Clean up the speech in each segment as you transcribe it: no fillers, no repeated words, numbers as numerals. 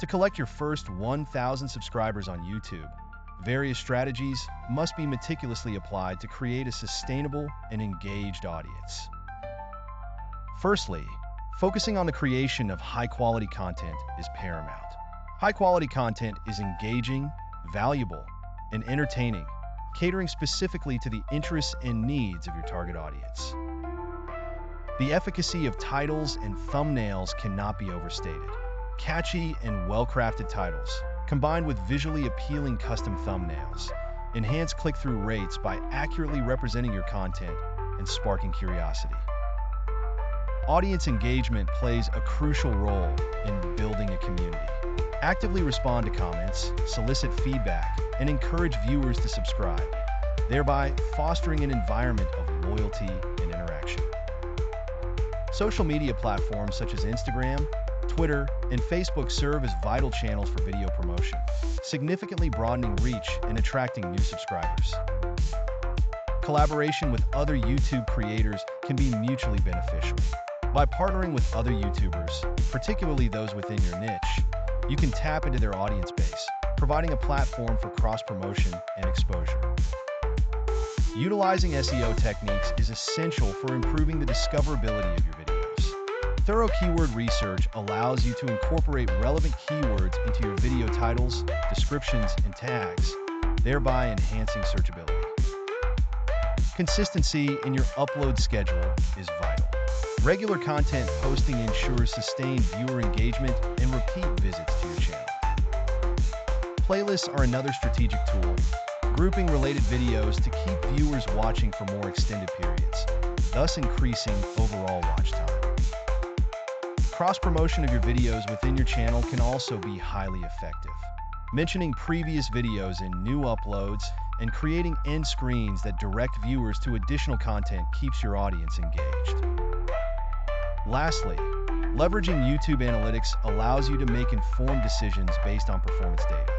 To collect your first 1,000 subscribers on YouTube, various strategies must be meticulously applied to create a sustainable and engaged audience. Firstly, focusing on the creation of high-quality content is paramount. High-quality content is engaging, valuable, and entertaining, catering specifically to the interests and needs of your target audience. The efficacy of titles and thumbnails cannot be overstated. Catchy and well-crafted titles, combined with visually appealing custom thumbnails, enhance click-through rates by accurately representing your content and sparking curiosity. Audience engagement plays a crucial role in building a community. Actively respond to comments, solicit feedback, and encourage viewers to subscribe, thereby fostering an environment of loyalty and interaction. Social media platforms such as Instagram, Twitter, and Facebook serve as vital channels for video promotion, significantly broadening reach and attracting new subscribers. Collaboration with other YouTube creators can be mutually beneficial. By partnering with other YouTubers, particularly those within your niche, you can tap into their audience base, providing a platform for cross-promotion and exposure. Utilizing SEO techniques is essential for improving the discoverability of your videos. Thorough keyword research allows you to incorporate relevant keywords into your video titles, descriptions, and tags, thereby enhancing searchability. Consistency in your upload schedule is vital. Regular content posting ensures sustained viewer engagement and repeat visits to your channel. Playlists are another strategic tool, grouping related videos to keep viewers watching for more extended periods, thus increasing overall watch time. Cross-promotion of your videos within your channel can also be highly effective. Mentioning previous videos in new uploads and creating end screens that direct viewers to additional content keeps your audience engaged. Lastly, leveraging YouTube analytics allows you to make informed decisions based on performance data.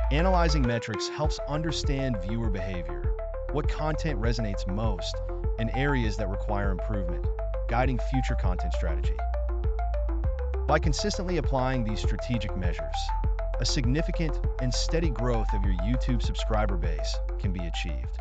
Analyzing metrics helps understand viewer behavior, what content resonates most, and areas that require improvement, guiding future content strategy. By consistently applying these strategic measures, a significant and steady growth of your YouTube subscriber base can be achieved.